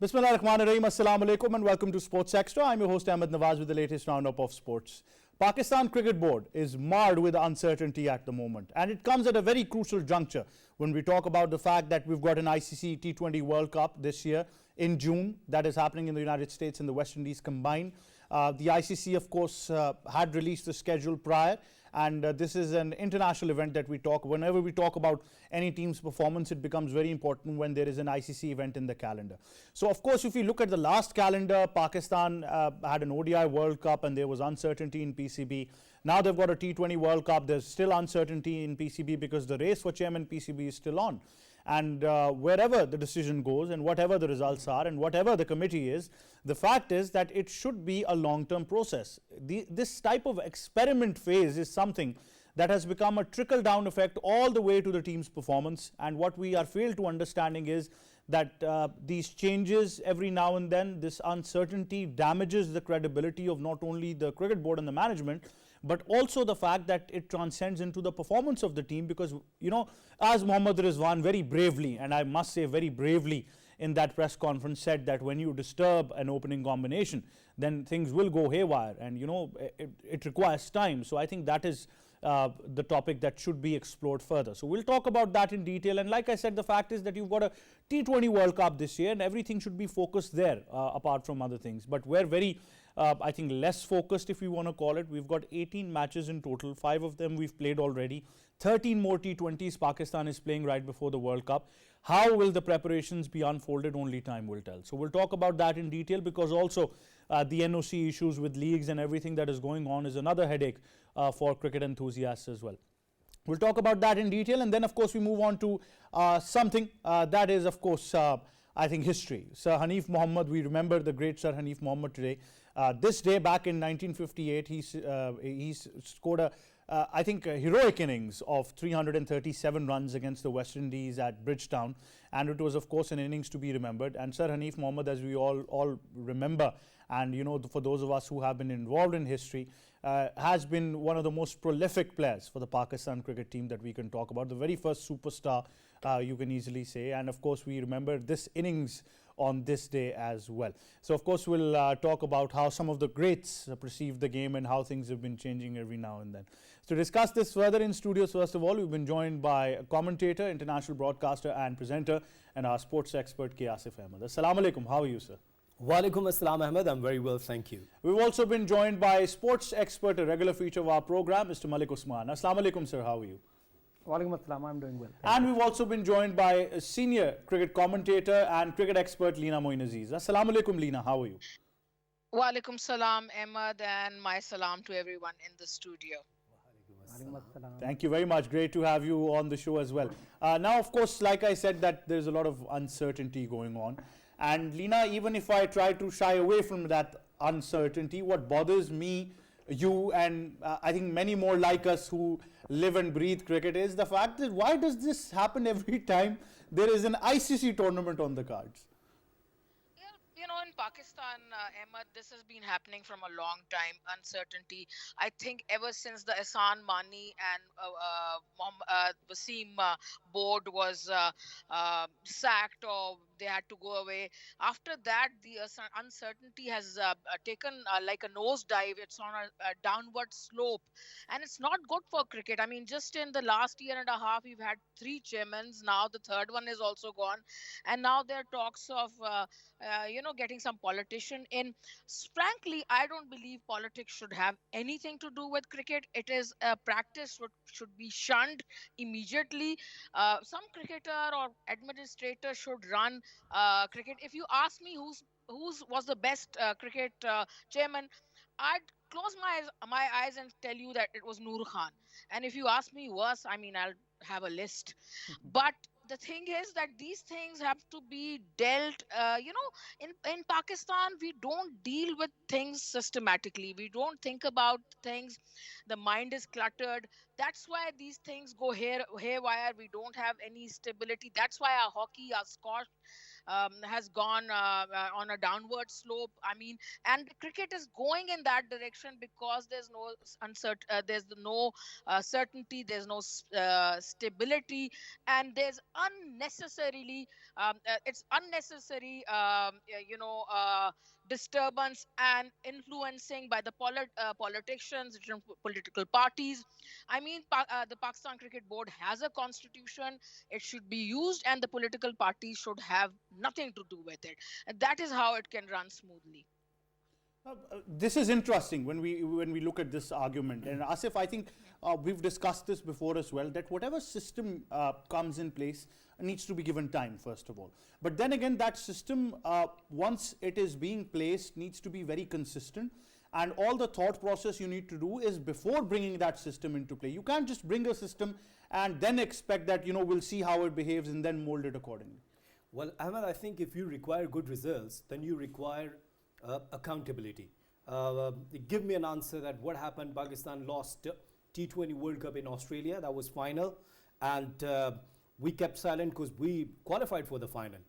Bismillah ar-Rahman ar-Rahim. Assalamu alaikum and welcome to Sports Extra. I'm your host Ahmed Nawaz with the latest roundup of sports. Pakistan Cricket Board is marred with uncertainty at the moment, and it comes at a very crucial juncture when we talk about the fact that we've got an ICC T20 World Cup this year in June that is happening in the United States and the West Indies combined. The ICC, of course, had released the schedule prior, and this is an international event that whenever we talk about any team's performance, it becomes very important when there is an ICC event in the calendar. So, of course, if you look at the last calendar, Pakistan had an ODI World Cup and there was uncertainty in PCB. Now they've got a T20 World Cup. There's still uncertainty in PCB because the race for chairman PCB is still on. And wherever the decision goes and whatever the results are and whatever the committee is, the fact is that it should be a long-term process. This type of experiment phase is something that has become a trickle-down effect all the way to the team's performance. And what we are failed to understanding is that these changes every now and then, this uncertainty damages the credibility of not only the cricket board and the management, but also the fact that it transcends into the performance of the team because, you know, as Mohammad Rizwan very bravely, and I must say very bravely in that press conference said that when you disturb an opening combination, then things will go haywire and, you know, it requires time. So I think that is the topic that should be explored further. So we'll talk about that in detail. And like I said, the fact is that you've got a T20 World Cup this year and everything should be focused there apart from other things. But we're very I think less focused, if we want to call it. We've got 18 matches in total, 5 of them we've played already, 13 more T20s Pakistan is playing right before the World Cup. How will the preparations be unfolded? Only time will tell. So we'll talk about that in detail because also the NOC issues with leagues and everything that is going on is another headache for cricket enthusiasts as well. We'll talk about that in detail, and then of course we move on to something that is of course I think history. Sir Hanif Mohammad, we remember the great Sir Hanif Mohammad today. This day back in 1958, he scored I think a heroic innings of 337 runs against the West Indies at Bridgetown, and it was of course an innings to be remembered. And Sir Hanif Mohammad, as we all remember, and you know, for those of us who have been involved in history, has been one of the most prolific players for the Pakistan cricket team that we can talk about. The very first superstar, you can easily say, and of course we remember this innings on this day as well. So of course we'll talk about how some of the greats perceive the game and how things have been changing every now and then. To discuss this further in studios, first of all, we've been joined by a commentator, international broadcaster and presenter, and our sports expert, K. Asif Ahmed. Assalamu alaikum. How are you, sir? Walaikum assalam, Ahmed. I'm very well, thank you. We've also been joined by sports expert, a regular feature of our program, Mr. Malik Usman. Assalamu alaikum, sir. How are you? Walaikum assalam. I'm doing well. And we've also been joined by a senior cricket commentator and cricket expert, Leena Moin Aziz. Assalamu alaikum, Leena. How are you? Walaikum salam, Ahmed, and my salam to everyone in the studio. Thank you very much. Great to have you on the show as well. Now, of course, like I said, that there's a lot of uncertainty going on. And Leena, even if I try to shy away from that uncertainty, what bothers me, you and I think many more like us who live and breathe cricket is the fact that why does this happen every time there is an ICC tournament on the cards? You know, in Pakistan, Ahmed, this has been happening from a long time. Uncertainty. I think ever since the Ehsan Mani and Wasim board was sacked or they had to go away. After that, the uncertainty has taken like a nosedive. It's on a downward slope, and it's not good for cricket. I mean, just in the last year and a half, we've had 3 chairmen. Now the third one is also gone, and now there are talks of you know, getting some politician in. Frankly, I don't believe politics should have anything to do with cricket. It is a practice should be shunned immediately. Some cricketer or administrator should run cricket. If you ask me who's was the best cricket chairman, I'd close my eyes and tell you that it was Noor Khan. And if you ask me worse, I mean, I'll have a list. But the thing is that these things have to be dealt, you know, in Pakistan, we don't deal with things systematically. We don't think about things. The mind is cluttered. That's why these things go haywire. We don't have any stability. That's why our hockey, our squash, has gone on a downward slope. I mean, and cricket is going in that direction because there's no certainty, there's no stability, and there's unnecessarily it's unnecessary disturbance and influencing by the politicians, different political parties. I mean, the Pakistan Cricket Board has a constitution. It should be used, and the political parties should have nothing to do with it. And that is how it can run smoothly. This is interesting when we look at this argument. And Asif, I think we've discussed this before as well, that whatever system comes in place needs to be given time, first of all. But then again, that system, once it is being placed, needs to be very consistent. And all the thought process you need to do is before bringing that system into play. You can't just bring a system and then expect that, we'll see how it behaves and then mold it accordingly. Well, Ahmed, I think if you require good results, then you require accountability. Give me an answer that what happened. Pakistan lost T20 World Cup in Australia. That was final. And we kept silent because we qualified for the final.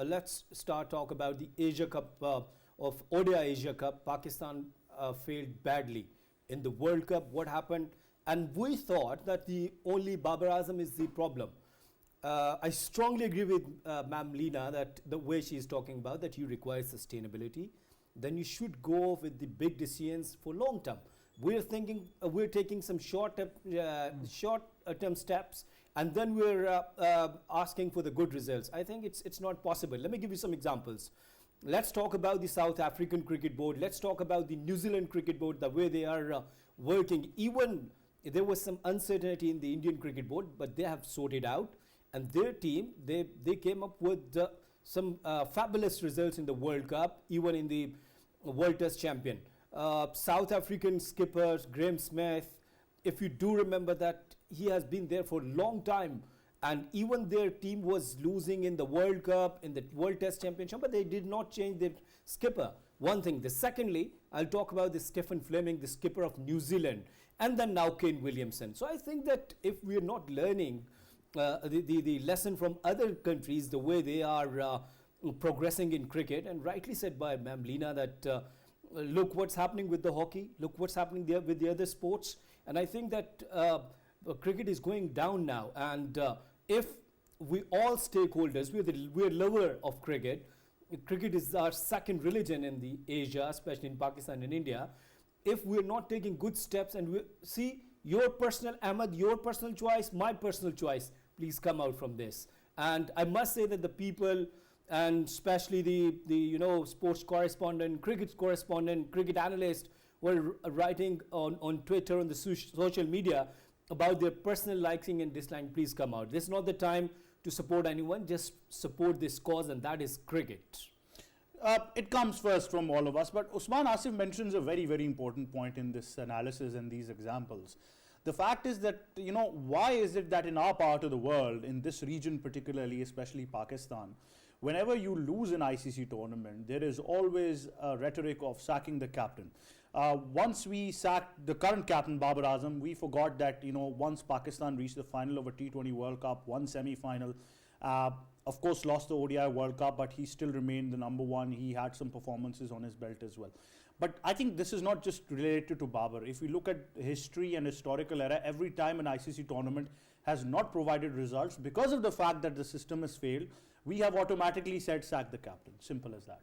Let's talk about the Asia Cup of ODI Asia Cup. Pakistan failed badly in the World Cup. What happened? And we thought that the only Babar Azam is the problem. I strongly agree with Ma'am Leena that the way she is talking about that you require sustainability. Then you should go with the big decisions for long term. We're thinking, we're taking some short-term steps, and then we're asking for the good results. I think it's not possible. Let me give you some examples. Let's talk about the South African Cricket Board. Let's talk about the New Zealand Cricket Board, the way they are working. Even there was some uncertainty in the Indian Cricket Board, but they have sorted out. And their team, they came up with some fabulous results in the World Cup, even in the World Test Champion. South African skipper Graeme Smith, if you do remember that, he has been there for a long time. And even their team was losing in the World Cup, in the World Test Championship, but they did not change their skipper. One thing. Secondly, I'll talk about the Stephen Fleming, the skipper of New Zealand, and then now Kane Williamson. So I think that if we're not learning the lesson from other countries, the way they are progressing in cricket, and rightly said by Ma'am Leena that look what's happening with the hockey, look what's happening there with the other sports, and I think that cricket is going down now, and if we all stakeholders, we're lover of cricket. Cricket is our second religion in the Asia, especially in Pakistan and India. If we're not taking good steps, and we see your personal, Ahmed, your personal choice, my personal choice, please come out from this. And I must say that the people, and especially the sports correspondent, cricket analyst, were writing on Twitter, on the social media about their personal liking and disliking. Please come out. This is not the time to support anyone. Just support this cause, and that is cricket. It comes first from all of us, but Usman Asif mentions a very, very important point in this analysis and these examples. The fact is that, why is it that in our part of the world, in this region particularly, especially Pakistan, whenever you lose an ICC tournament, there is always a rhetoric of sacking the captain. Once we sacked the current captain, Babar Azam, we forgot that, once Pakistan reached the final of a T20 World Cup, won semi-final, of course lost the ODI World Cup, but he still remained the number one. He had some performances on his belt as well. But I think this is not just related to Babar. If we look at history and historical era, every time an ICC tournament has not provided results because of the fact that the system has failed, we have automatically said sack the captain. Simple as that.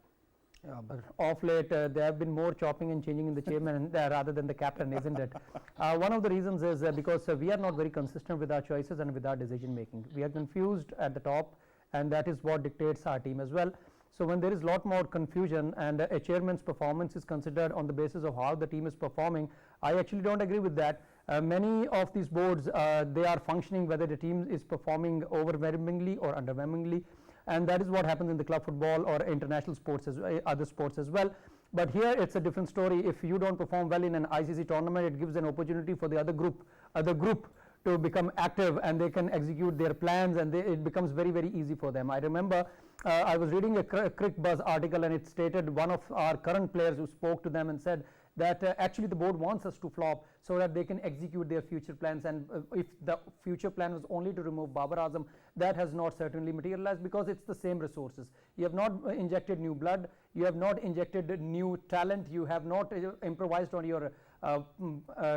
Yeah, but of late there have been more chopping and changing in the chairman rather than the captain, isn't it? One of the reasons is because we are not very consistent with our choices and with our decision making. We are confused at the top, and that is what dictates our team as well. So when there is a lot more confusion and a chairman's performance is considered on the basis of how the team is performing, I actually don't agree with that. Many of these boards, they are functioning whether the team is performing overwhelmingly or underwhelmingly, and that is what happens in the club football or international sports, other sports as well. But here it's a different story. If you don't perform well in an ICC tournament, it gives an opportunity for the other group to become active, and they can execute their plans, and it becomes very, very easy for them. I remember I was reading a Crick Buzz article, and it stated one of our current players who spoke to them and said that actually the board wants us to flop so that they can execute their future plans. And if the future plan was only to remove Babar Azam, that has not certainly materialized, because it's the same resources. You have not injected new blood, you have not injected new talent, you have not improvised on your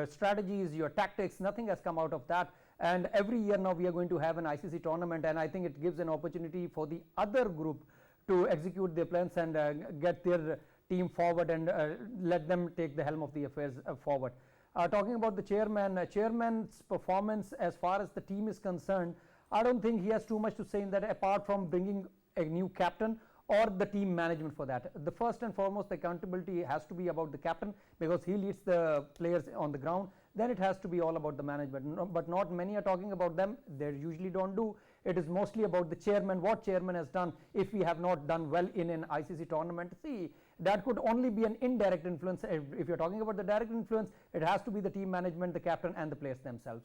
strategies, your tactics. Nothing has come out of that. And every year now we are going to have an ICC tournament, and I think it gives an opportunity for the other group to execute their plans and get their team forward and let them take the helm of the affairs forward. Talking about the chairman's performance as far as the team is concerned, I don't think he has too much to say in that, apart from bringing a new captain or the team management for that. The first and foremost accountability has to be about the captain, because he leads the players on the ground. Then it has to be all about the management. No, but not many are talking about them. They usually don't do. It is mostly about the chairman, what chairman has done if we have not done well in an ICC tournament. See, that could only be an indirect influence. If you're talking about the direct influence, it has to be the team management, the captain and the players themselves.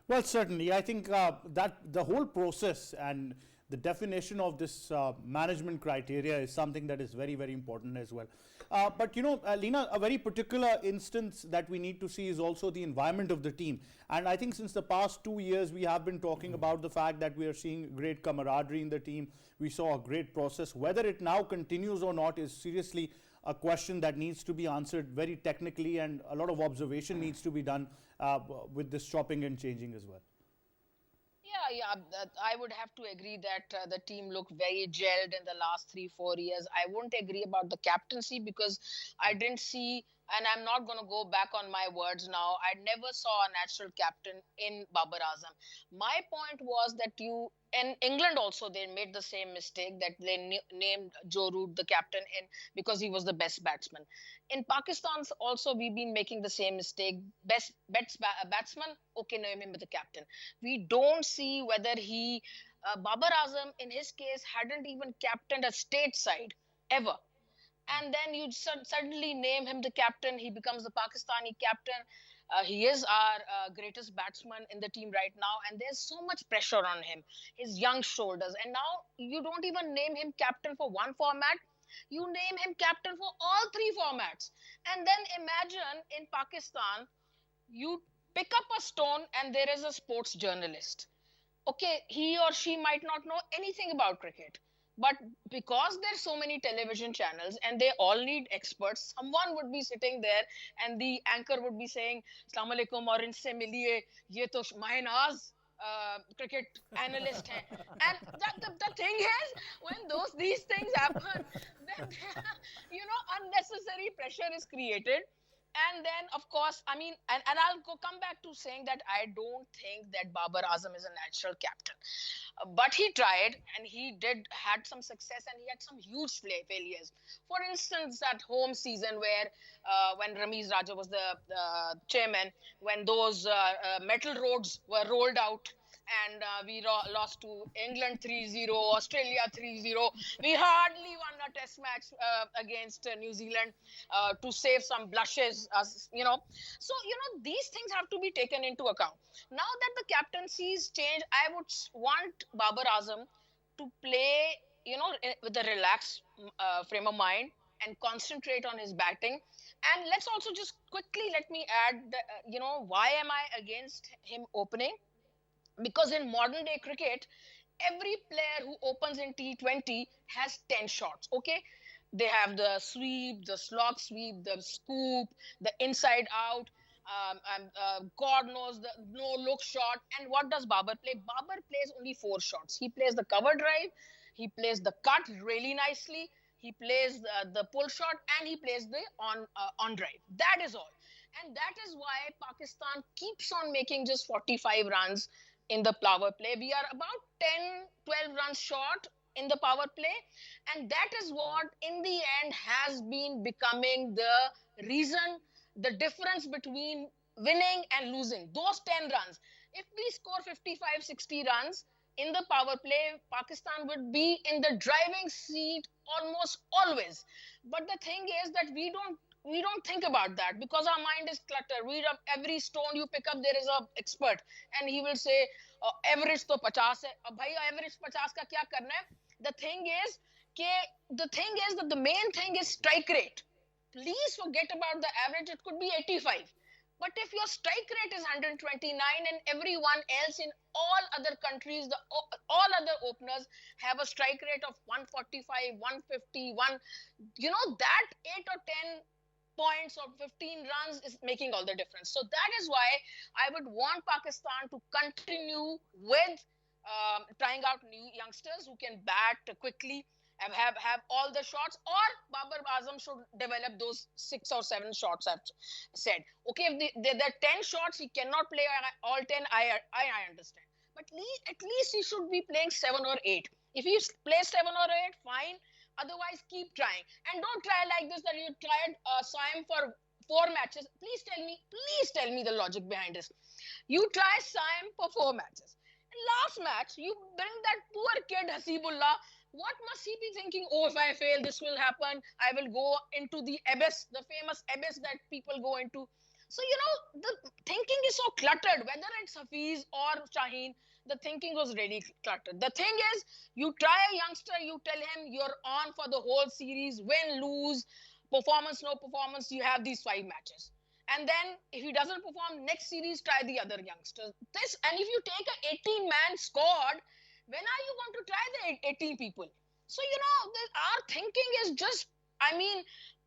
Well, certainly. I think that the whole process and the definition of this management criteria is something that is very, very important as well. But you know, Leena, a very particular instance that we need to see is also the environment of the team. And I think since the past 2 years, we have been talking about the fact that we are seeing great camaraderie in the team. We saw a great process. Whether it now continues or not is seriously a question that needs to be answered very technically, and a lot of observation needs to be done with this chopping and changing as well. Yeah, I would have to agree that the team looked very gelled in the last 3-4 years. I won't agree about the captaincy, because I didn't see, and I'm not going to go back on my words now, I never saw a natural captain in Babar Azam. My point was that in England also, they made the same mistake, that they named Joe Root the captain because he was the best batsman. In Pakistan also, we've been making the same mistake. Best batsman, okay, name him the captain. We don't see whether Babar Azam in his case hadn't even captained a state side ever. And then you suddenly name him the captain. He becomes the Pakistani captain. He is our greatest batsman in the team right now, and there's so much pressure on him, his young shoulders. And now you don't even name him captain for one format. You name him captain for all 3 formats. And then imagine in Pakistan, you pick up a stone and there is a sports journalist. Okay, he or she might not know anything about cricket, but because there's so many television channels and they all need experts, someone would be sitting there and the anchor would be saying, "Assalamu alaikum, aur inse miliye, ye to Mahinaz cricket analyst hai." And the thing is, when these things happen, then unnecessary pressure is created. And then, of course, I mean, and I'll come back to saying that I don't think that Babar Azam is a natural captain. But he tried, and he had some success, and he had some huge failures. For instance, that home season where when Ramiz Raja was the chairman, when those metal roads were rolled out, and we lost to England 3-0, Australia 3-0. We hardly won a test match against New Zealand to save some blushes, So, these things have to be taken into account. Now that the captaincy's changed, I would want Babar Azam to play, with a relaxed frame of mind and concentrate on his batting. And let's also just quickly let me add, why am I against him opening? Because in modern day cricket, every player who opens in T20 has 10 shots, okay? They have the sweep, the slog sweep, the scoop, the inside out, God knows the no-look shot. And what does Babar play? Babar plays only 4 shots. He plays the cover drive, he plays the cut really nicely, he plays the pull shot, and he plays the on drive. That is all. And that is why Pakistan keeps on making just 45 runs in the power play. We are about 10-12 runs short in the power play, and that is what in the end has been becoming the reason, the difference between winning and losing. Those 10 runs, if we score 55-60 runs in the power play, Pakistan would be in the driving seat almost always. But the thing is that we don't think about that, because our mind is cluttered. Every stone you pick up, there is an expert, and he will say, average to 50 hai. Bhai, average 50 ka kya karna hai? The thing is that the main thing is strike rate. please forget about the average. It could be 85. But if your strike rate is 129 and everyone else in all other countries, all other openers have a strike rate of 145, 150, that 8 or 10 points or 15 runs is making all the difference. So that is why I would want Pakistan to continue with trying out new youngsters who can bat quickly, have all the shots, or Babar Azam should develop those 6 or 7 shots I've said. Okay, if there are 10 shots, he cannot play all 10, I understand. But at least he should be playing 7 or 8. If he plays 7 or 8, fine. Otherwise, keep trying. And don't try like this, that you tried Saim for 4 matches. Please tell me the logic behind this. You try Saim for 4 matches. And last match, you bring that poor kid Hasibullah. What must he be thinking? Oh, if I fail, this will happen. I will go into the abyss, the famous abyss that people go into. So, the thinking is so cluttered, whether it's Hafiz or Shaheen, the thinking was really cluttered. The thing is, you try a youngster, you tell him you're on for the whole series, win, lose, performance, no performance, you have these 5 matches. And then if he doesn't perform, next series, try the other youngsters. And if you take an 18-man squad, when are you going to try the 18 people? So, our thinking is just,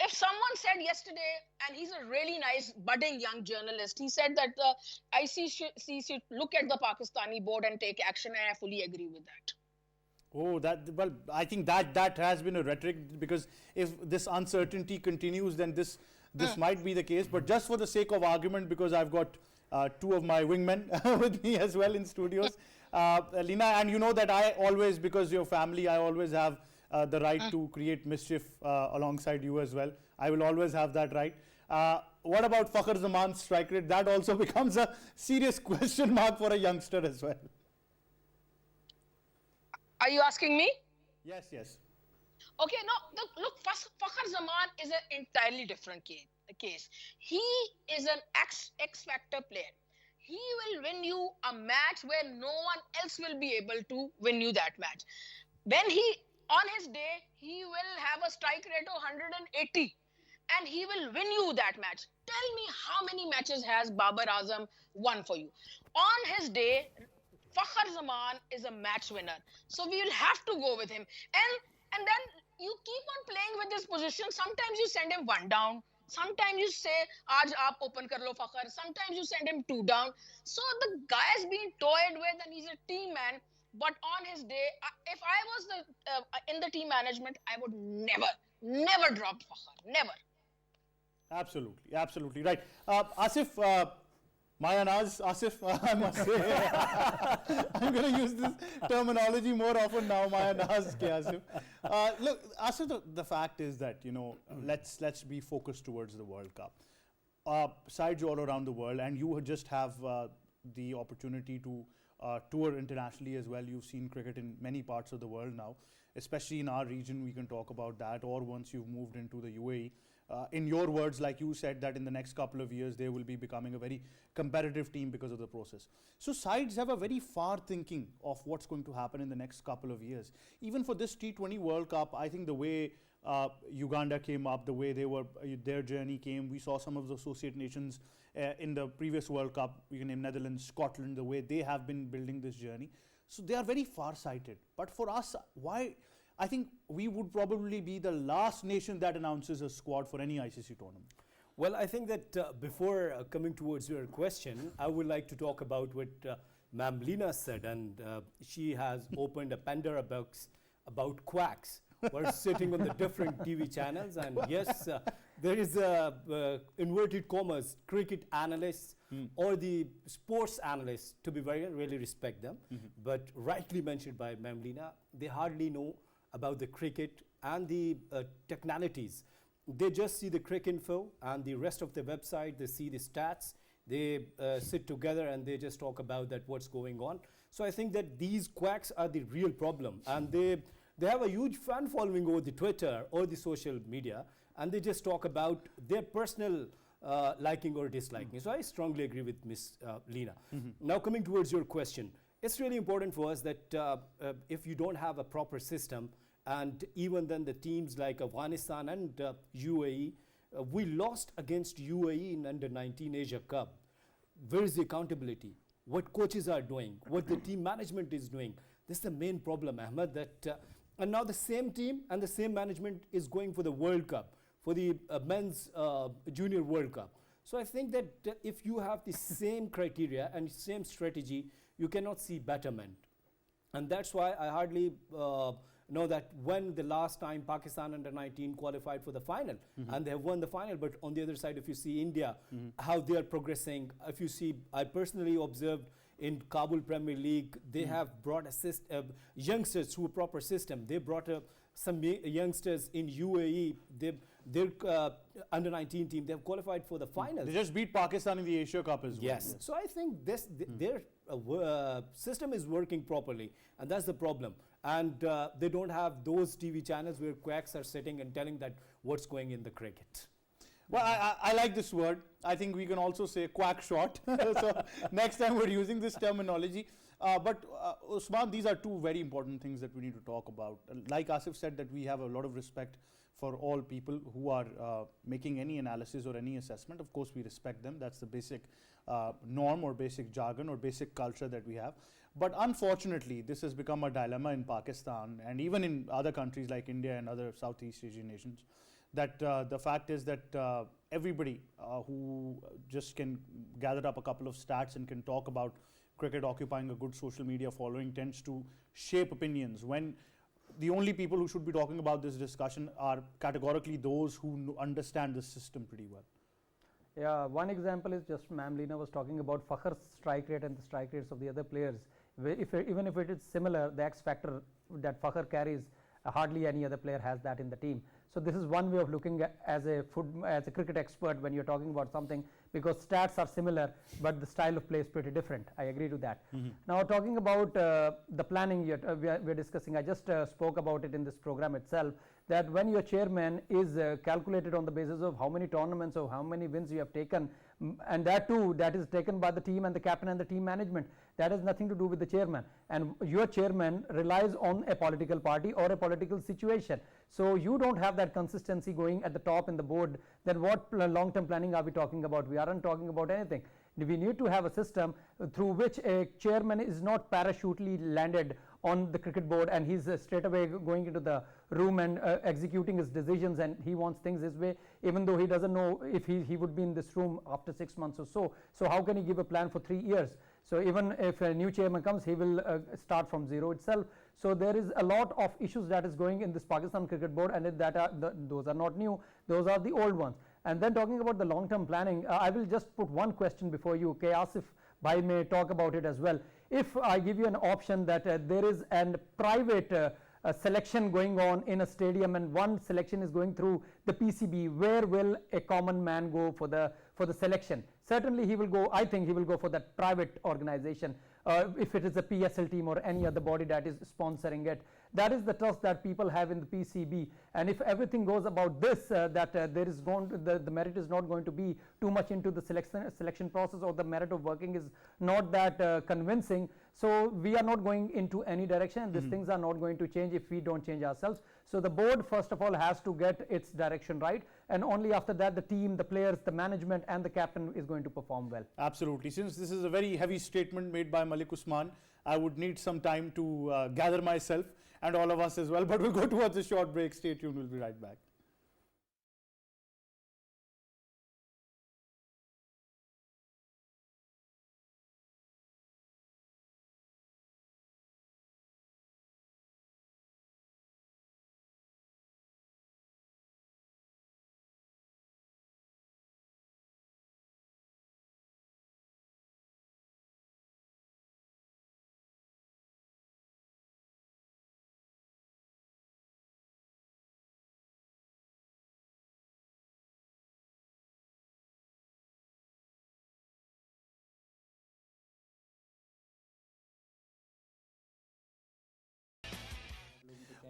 if someone said yesterday, and he's a really nice budding young journalist, he said that the ICC should look at the Pakistani board and take action, and I fully agree with that. Oh, I think that has been a rhetoric, because if this uncertainty continues, then this might be the case. But just for the sake of argument, because I've got 2 of my wingmen with me as well in studios, Lina, and you know that I always, because your family, I always have the right to create mischief alongside you as well. I will always have that right. What about Fakhar Zaman's strike rate? That also becomes a serious question mark for a youngster as well. Are you asking me? Yes. Okay, no, look, Fakhar Zaman is an entirely different case. He is an X-factor player. He will win you a match where no one else will be able to win you that match. When on his day, he will have a strike rate of 180 and he will win you that match. Tell me how many matches has Babar Azam won for you? On his day, Fakhar Zaman is a match winner. So we will have to go with him. And then you keep on playing with this position. Sometimes you send him 1 down. Sometimes you say, Aaj aap open kar lo Fakhar. Sometimes you send him 2 down. So the guy is being toyed with and he's a team man. But on his day, if I was in the team management, I would never drop Fakhar. Never. Absolutely right. Asif, Asif, I must say, I'm going to use this terminology more often now, Mayanaz ke Asif. Look, Asif, the fact is that, let's be focused towards the World Cup. Sides all around the world, and you just have the opportunity to tour internationally as well. You've seen cricket in many parts of the world now, especially in our region. We can talk about that, or once you've moved into the UAE. In your words, like you said, that in the next couple of years, they will be becoming a very competitive team because of the process. So sides have a very far thinking of what's going to happen in the next couple of years. Even for this T20 World Cup, I think the way Uganda came up, the way their journey came, we saw some of the associate nations in the previous World Cup, you can name Netherlands, Scotland, the way they have been building this journey. So they are very far-sighted. But for us, why? I think we would probably be the last nation that announces a squad for any ICC tournament. Well, I think that before coming towards your question, I would like to talk about what Ma'am Lina said, and she has opened a Pandora box about quacks who are sitting on the different TV channels. And yes, there is inverted commas, cricket analysts or the sports analysts, to be very, really respect them. But rightly mentioned by Ma'am Lina, they hardly know about the cricket and the technicalities. They just see the cricket info and the rest of the website, they see the stats, they sit together and they just talk about that what's going on. So I think that these quacks are the real problem, and they have a huge fan following over the Twitter or the social media, and they just talk about their personal liking or disliking. So I strongly agree with Ms. Lina. Now coming towards your question, it's really important for us that if you don't have a proper system, and even then the teams like Afghanistan and UAE, We lost against UAE in under 19 Asia Cup. Where is the accountability? What coaches are doing? What the team management is doing? This is the main problem, Ahmed. And now the same team and the same management is going for the World Cup, for the men's junior World Cup. So I think that if you have the same criteria and same strategy, you cannot see betterment. And that's why I hardly know that when the last time Pakistan under 19 qualified for the final, and they have won the final, but on the other side, if you see India, how they are progressing, if you see, I personally observed in Kabul Premier League, they have brought youngsters through a proper system. They brought some youngsters in UAE. Their under 19 team, they have qualified for the finals. They just beat Pakistan in the Asia Cup as well. Yes. So I think their system is working properly, and that's the problem. And they don't have those TV channels where quacks are sitting and telling that what's going in the cricket. Well, I like this word. I think we can also say quack shot. So next time we're using this terminology. But Usman, these are two very important things that we need to talk about. Like Asif said, that we have a lot of respect for all people who are making any analysis or any assessment. Of course, we respect them. That's the basic norm or basic jargon or basic culture that we have. But unfortunately, this has become a dilemma in Pakistan and even in other countries like India and other Southeast Asian nations. That the fact is that everybody who just can gather up a couple of stats and can talk about cricket occupying a good social media following tends to shape opinions, when the only people who should be talking about this discussion are categorically those who understand the system pretty well. Yeah, one example is just Ma'am Leena was talking about Fakhar's strike rate and the strike rates of the other players. Even if it is similar, the X factor that Fakhar carries, hardly any other player has that in the team. So this is one way of looking at as a cricket expert when you're talking about something, because stats are similar, but the style of play is pretty different. I agree to that. Now talking about the planning we're discussing, I just spoke about it in this program itself, that when your chairman is calculated on the basis of how many tournaments or how many wins you have taken, and that too, that is taken by the team and the captain and the team management. That has nothing to do with the chairman. And your chairman relies on a political party or a political situation. So you don't have that consistency going at the top in the board. Then what long-term planning are we talking about? We aren't talking about anything. We need to have a system through which a chairman is not parachutely landed on the cricket board and he's straight away going into the room and executing his decisions, and he wants things his way, even though he doesn't know if he would be in this room after 6 months or so. So how can he give a plan for 3 years? So even if a new chairman comes, he will start from zero itself. So there is a lot of issues that is going in this Pakistan Cricket Board, and those are not new, those are the old ones. And then talking about the long-term planning, I will just put one question before you. K. Asif Bhai may talk about it as well. If I give you an option that there is a private selection going on in a stadium and one selection is going through the PCB, where will a common man go for the selection? Certainly he will go, I think he will go for that private organization, if it is a PSL team or any other body that is sponsoring it. That is the trust that people have in the PCB, and if everything goes about this, the merit is not going to be too much into the selection process, or the merit of working is not that convincing. So we are not going into any direction, and these things are not going to change if we don't change ourselves. So the board first of all has to get its direction right, and only after that the team, the players, the management and the captain is going to perform well. Absolutely. Since this is a very heavy statement made by Malik Usman, I would need some time to gather myself and all of us as well, but we'll go towards a short break. Stay tuned, we'll be right back.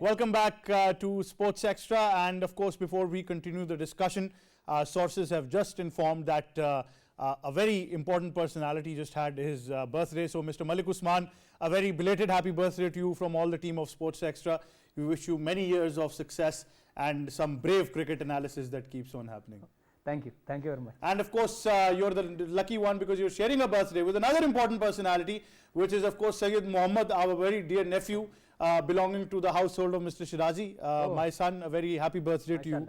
Welcome back to Sports Extra, and of course before we continue the discussion, sources have just informed that a very important personality just had his birthday. So Mr. Malik Usman, a very belated happy birthday to you from all the team of Sports Extra. We wish you many years of success and some brave cricket analysis that keeps on happening. Thank you. Thank you very much. And of course, you're the lucky one because you're sharing a birthday with another important personality, which is of course Sayyid Muhammad, our very dear nephew, belonging to the household of Mr. Shirazi. My son, a very happy birthday to you.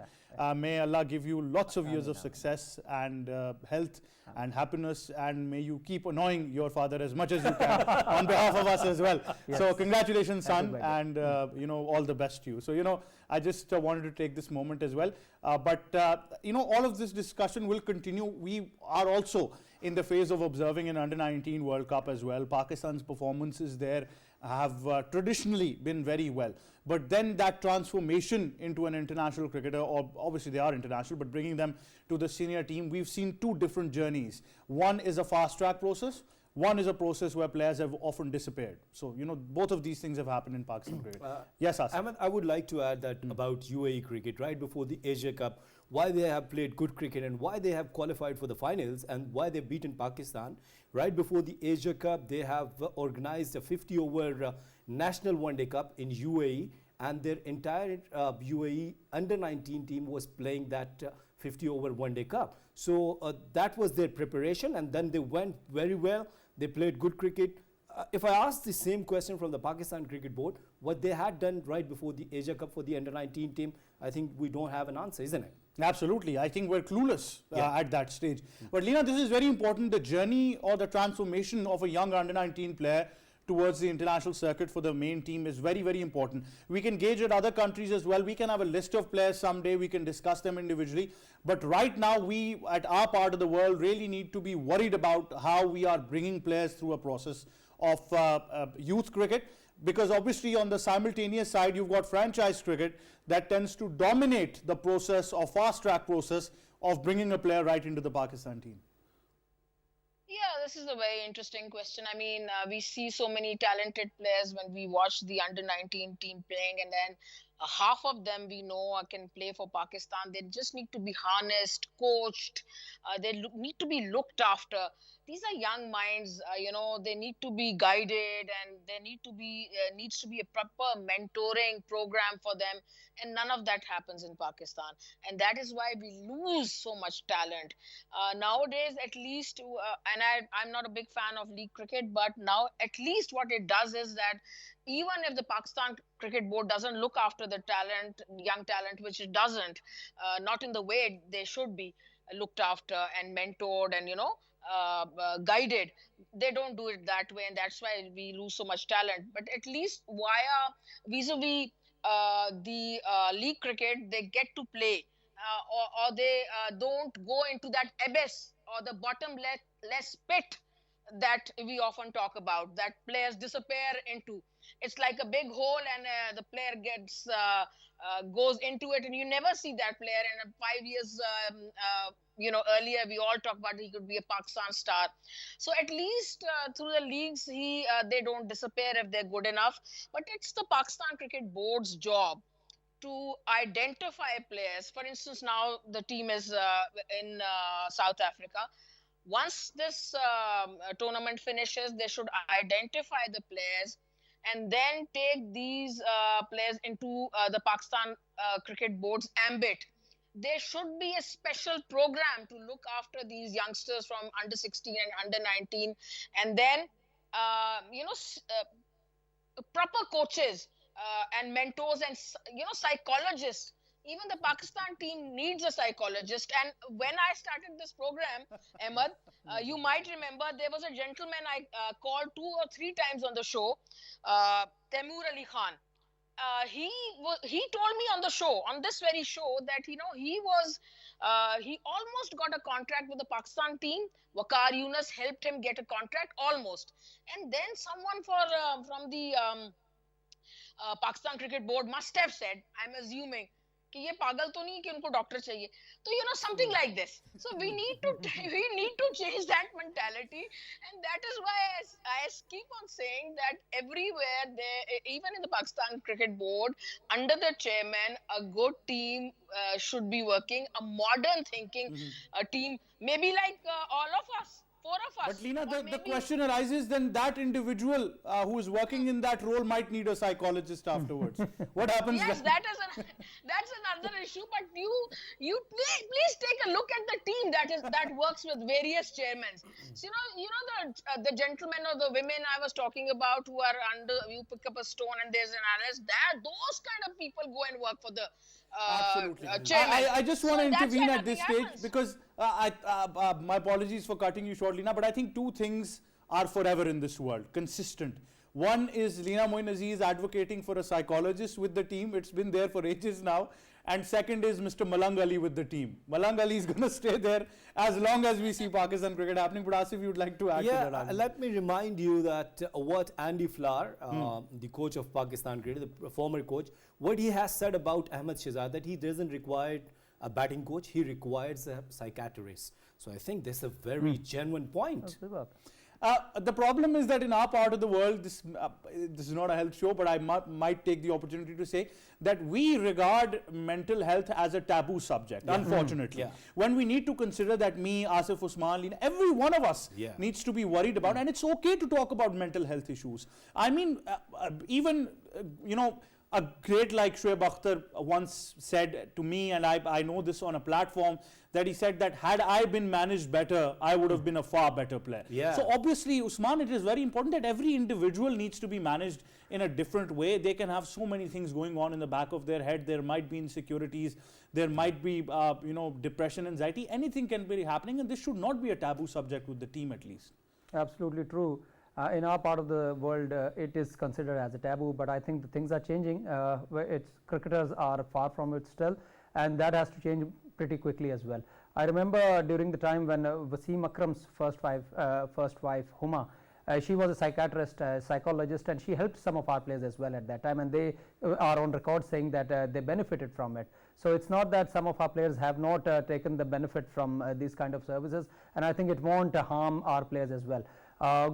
May Allah give you lots of years of success and health and happiness, and may you keep annoying your father as much as you can on behalf of us as well. Yes. So congratulations, son, Thank and all the best to you. So I just wanted to take this moment as well. But all of this discussion will continue. We are also in the phase of observing an Under-19 World Cup as well. Pakistan's performances there have traditionally been very well. But then that transformation into an international cricketer, or obviously they are international, but bringing them to the senior team, we've seen two different journeys. One is a fast-track process. One is a process where players have often disappeared. So, both of these things have happened in Pakistan cricket. Yes, Asif. Ahmed, I would like to add that about UAE cricket, right before the Asia Cup, why they have played good cricket and why they have qualified for the finals and why they've beaten Pakistan. Right before the Asia Cup, they have organized a 50-over National One Day Cup in UAE, and their entire UAE Under-19 team was playing that 50-over One Day Cup. So that was their preparation, and then they went very well. They played good cricket. If I ask the same question from the Pakistan Cricket Board, what they had done right before the Asia Cup for the Under-19 team, I think we don't have an answer, isn't it? Absolutely. I think we're clueless at that stage. But Leena, this is very important, the journey or the transformation of a young Under-19 player towards the international circuit for the main team is very, very important. We can gauge at other countries as well. We can have a list of players someday. We can discuss them individually. But right now, we at our part of the world really need to be worried about how we are bringing players through a process of youth cricket. Because obviously on the simultaneous side, you've got franchise cricket that tends to dominate the process or fast-track process of bringing a player right into the Pakistan team. Yeah, this is a very interesting question. I mean, we see so many talented players when we watch the Under-19 team playing, and then half of them we know can play for Pakistan. They just need to be harnessed, coached. They need to be looked after. These are young minds, they need to be guided, and there needs to be a proper mentoring program for them. And none of that happens in Pakistan. And that is why we lose so much talent. Nowadays, at least, and I'm not a big fan of league cricket, but now at least what it does is that even if the Pakistan Cricket Board doesn't look after the talent, young talent, which it doesn't, not in the way they should be looked after and mentored and, guided, they don't do it that way, and that's why we lose so much talent. But at least vis-a-vis the league cricket, they get to play, or they don't go into that abyss or the bottomless pit that we often talk about, that players disappear into. It's like a big hole, and the player goes into it, and you never see that player. And 5 years, earlier we all talked about he could be a Pakistan star. So at least through the leagues, they don't disappear if they're good enough. But it's the Pakistan Cricket Board's job to identify players. For instance, now the team is in South Africa. Once this tournament finishes, they should identify the players and then take these players into the Pakistan Cricket Board's ambit. There should be a special program to look after these youngsters from under 16 and under 19, and then proper coaches and mentors and psychologists. Even the Pakistan team needs a psychologist. And when I started this program, Ahmed, you might remember there was a gentleman I called 2 or 3 times on the show, Taimur Ali Khan. He told me on this very show, that he almost got a contract with the Pakistan team. Waqar Yunus helped him get a contract almost, and then someone from the Pakistan Cricket Board must have said, I'm assuming, कि ये पागल तो नहीं कि उनको doctor चाहिए, तो something like this. So we need to change that mentality, and that is why I keep on saying that everywhere even in the Pakistan Cricket Board, under the chairman, a good team should be working, a modern thinking team, maybe like all of us. four of us. But Leena, or the maybe question arises, then that individual who is working in that role might need a psychologist afterwards. What happens Yes, then? that's another issue. But you please take a look at the team that works with various chairmen. So, the gentlemen or the women I was talking about who are under, you pick up a stone and there's an arrest. Those kind of people go and work for the Absolutely. chairman. I just want to So that's intervene why at this nothing stage happens. because my apologies for cutting you short, Leena, but I think two things are forever in this world, consistent. One is Leena Moin Aziz advocating for a psychologist with the team. It's been there for ages now. And second is Mr. Malang Ali with the team. Malang Ali is going to stay there as long as we see Pakistan cricket happening. But Asif, you'd like to add to that argument. Let me remind you that what Andy Flower, the coach of Pakistan cricket, the former coach, what he has said about Ahmed Shahzad, that he doesn't require a batting coach, he requires a psychiatrist. So I think that's a very genuine point. The problem is that in our part of the world, this is not a health show, but I might take the opportunity to say that we regard mental health as a taboo subject, unfortunately. When we need to consider that me, Asif Usman, Leena, every one of us needs to be worried about, and it's okay to talk about mental health issues. I mean, even, a great like Shoaib Akhtar once said to me, and I know this on a platform, that he said that had I been managed better, I would have been a far better player. So obviously, Usman, it is very important that every individual needs to be managed in a different way. They can have so many things going on in the back of their head. There might be insecurities. There might be, depression, anxiety. Anything can be happening, and this should not be a taboo subject with the team at least. Absolutely true. In our part of the world, it is considered as a taboo, but I think the things are changing. Cricketers are far from it still, and that has to change pretty quickly as well. I remember during the time when Wasim Akram's first wife, Huma, she was a psychiatrist, psychologist, and she helped some of our players as well at that time, and they are on record saying that they benefited from it. So it's not that some of our players have not taken the benefit from these kind of services, and I think it won't harm our players as well.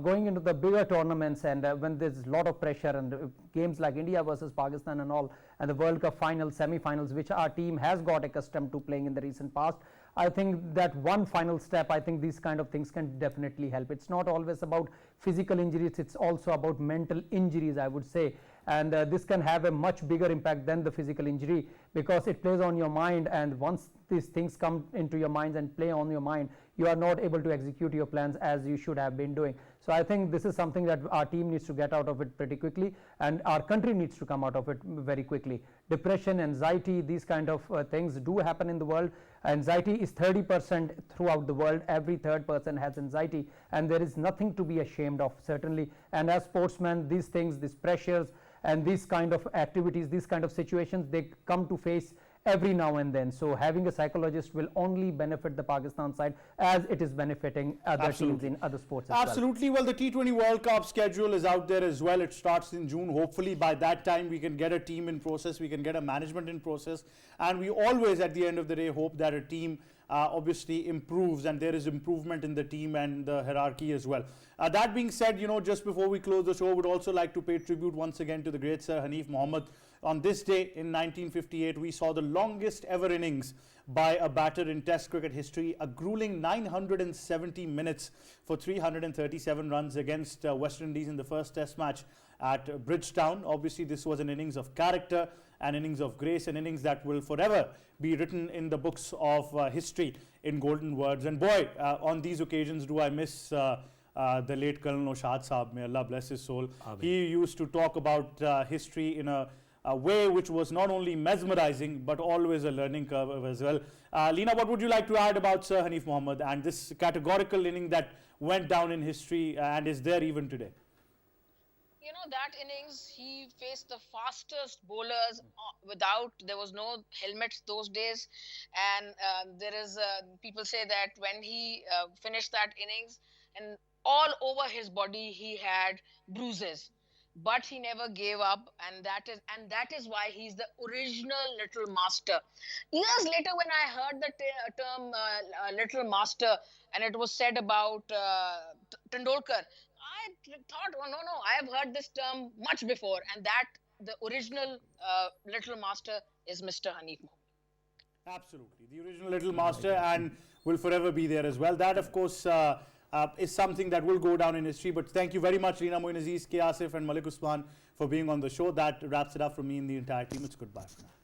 Going into the bigger tournaments and when there's a lot of pressure and games like India versus Pakistan and all, and the World Cup finals, semi-finals, which our team has got accustomed to playing in the recent past, I think that one final step, I think these kind of things can definitely help. It's not always about physical injuries, it's also about mental injuries, I would say. And this can have a much bigger impact than the physical injury because it plays on your mind, and once these things come into your minds and play on your mind, you are not able to execute your plans as you should have been doing. So I think this is something that our team needs to get out of it pretty quickly, and our country needs to come out of it very quickly. Depression, anxiety, these kind of things do happen in the world. Anxiety is 30% throughout the world. Every third person has anxiety, and there is nothing to be ashamed of, certainly. And as sportsmen, these things, these pressures and these kind of activities, these kind of situations, they come to face every now and then. So having a psychologist will only benefit the Pakistan side as it is benefiting other teams in other sports as Absolutely. Well, the T20 World Cup schedule is out there as well. It starts in June. Hopefully by that time we can get a team in process, we can get a management in process, and we always at the end of the day hope that a team obviously improves and there is improvement in the team and the hierarchy as well. That being said, just before we close the show, would also like to pay tribute once again to the great Sir Hanif Mohammed. On this day in 1958, we saw the longest ever innings by a batter in Test cricket history, a grueling 970 minutes for 337 runs against West Indies in the first Test match at Bridgetown. Obviously, this was an innings of character, an innings of grace, an innings that will forever be written in the books of history in golden words. And boy, on these occasions do I miss the late Colonel Noshad Saab, may Allah bless his soul. Amen. He used to talk about history in a way which was not only mesmerizing but always a learning curve as well. Leena, what would you like to add about Sir Hanif Mohammed and this categorical inning that went down in history and is there even today? That innings, he faced the fastest bowlers there was no helmets those days. And people say that when he finished that innings, and all over his body he had bruises. But he never gave up, and that is why he's the original Little Master. Years later, when I heard the term Little Master, and it was said about Tendulkar, I thought, oh no, I have heard this term much before, and that the original Little Master is Mr. Hanif Mohammed. Absolutely, the original Little Master, and will forever be there as well. That, of course, is something that will go down in history. But thank you very much, Reena Moin Aziz, K. Asif and Malik Usman for being on the show. That wraps it up from me and the entire team. It's goodbye for now.